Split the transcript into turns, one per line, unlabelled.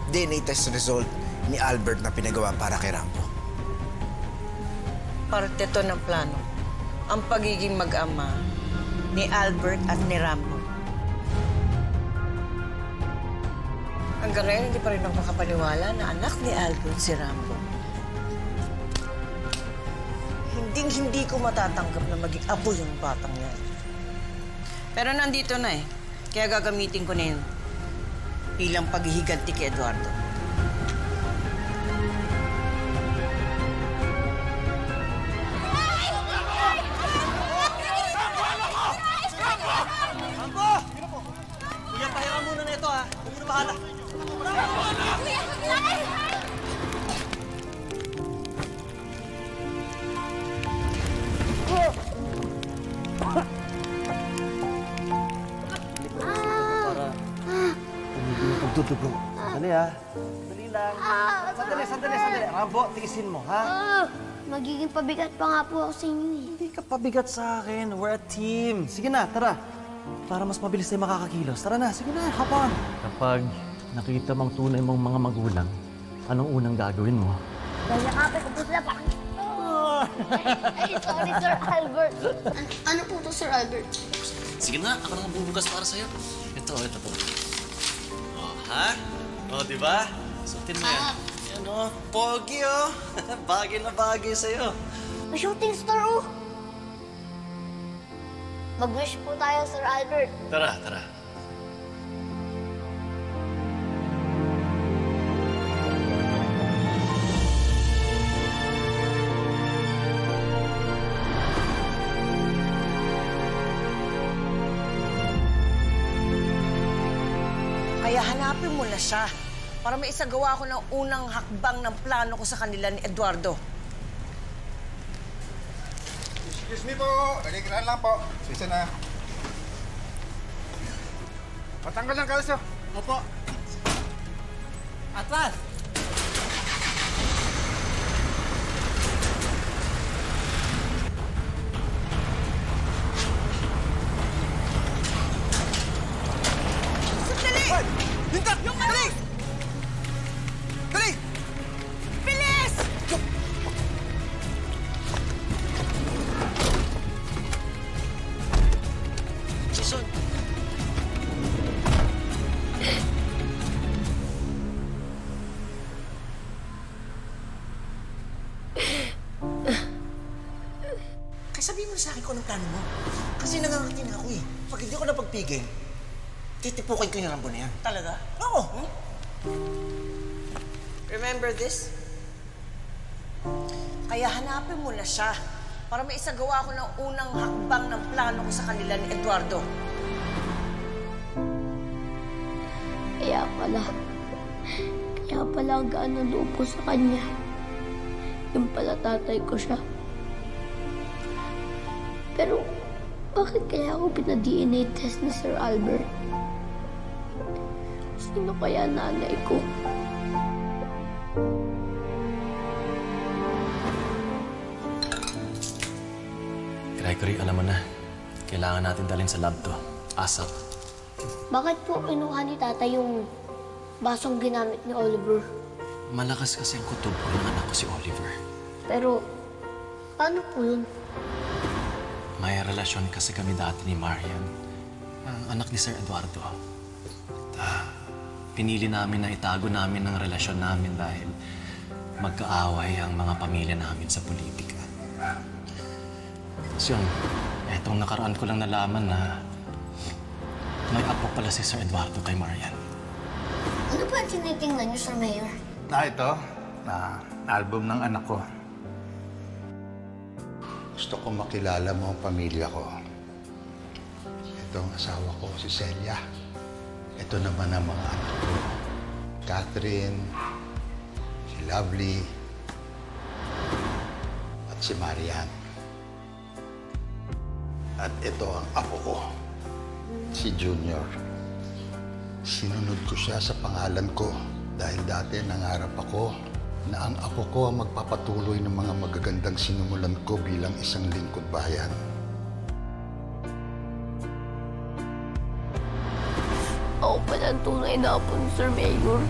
DNA test result ni Albert na pinagawa para kay Rambo.
Parte to ng plano. Ang pagiging mag-ama ni Albert at ni Rambo. Hanggang ngayon, hindi pa rin ako makapaniwala na anak ni Albert si Rambo. Hindi ko matatanggap na maging apo yung batang yan. Pero nandito na eh. Kaya gagamitin ko na yun bilang paghihiganti kay Eduardo.
Rambo! Kuya, pahiram muna na ito, ha? Huwag mo na bahala. Pagdudugo. Dali, ha? Dali lang. Sandali. Rambo, tiisin mo, ha?
Magiging pabigat pa nga po ako sa inyo eh.
Hindi ka pabigat sa akin. We're a team. Sige na, tara. Para mas mabilis tayo makakakilos. Tara na, sige na, hop on. Kapag nakita mong tunay mong mga magulang, anong unang gagawin mo?
Yakapin ko po sila parang... Ay, sorry, Sir Albert. Ano po to, Sir Albert?
Sige na, ako nang bubugas para sa'yo. Ito po. Oh, ha? Oh, di ba? Suotin mo yan. Yan, oh. Pogi, oh. Bagay na bagay sa'yo.
May shooting star, oh. Mag-wish po tayo, Sir Albert.
Tara.
Kaya hanapin mo na siya para maisagawa ko ng unang hakbang ng plano ko sa kanila ni Eduardo.
Excuse me po. Nagigiraan lang po. Sisa na. Matanggal ng kalso.
Opo. Atlas!
Sandali!
Hinta! Dali! Dali!
Bilis!
Jason!
Kaya sabihin mo na sa akin kung anong plano mo. Kasi nangangati na ako eh. Pag hindi ko napagpigil, titipukin ko yung Rambo na yan.
Talaga?
Oo.
Remember this? Kaya hanapin mo na siya para maisagawa ko ng unang hakbang ng plano ko sa kanila ni Eduardo.
Kaya pala ang gaan ng loob ko sa kanya. Yung pala tatay ko siya. Pero, bakit kaya ako pina-DNA test ni Sir Albert? Sino kaya nanay ko?
Gregory, alam mo na. Kailangan natin dalhin sa lab to. ASAP.
Bakit po kinuha ni tata yung basong ginamit ni Oliver?
Malakas kasi ang kutob ko ng anak ko si Oliver.
Pero, paano po yun?
May relasyon kasi kami dati ni Marian, ang anak ni Sir Eduardo. At, pinili namin na itago namin ang relasyon namin dahil magkaaway ang mga pamilya namin sa politika. So yun, etong nakaraan ko lang nalaman na may apo pala si Sir Eduardo kay Marian.
Ano ba ang tinitingnan niyo, Sir Mayor?
Ito. Album ng anak ko. Gusto ko makilala mo ang pamilya ko. Ito ang asawa ko, si Celia. Ito naman ang mga anak ko. Catherine, si Lovely, at si Marian. At ito ang apo ko, si Junior. Sinunod ko siya sa pangalan ko dahil dati nangarap ako na ang apo ko ang magpapatuloy ng mga magagandang sinumulan ko bilang isang lingkod bayan.
Ako pala ang tunay na apo ni Sir Mayor.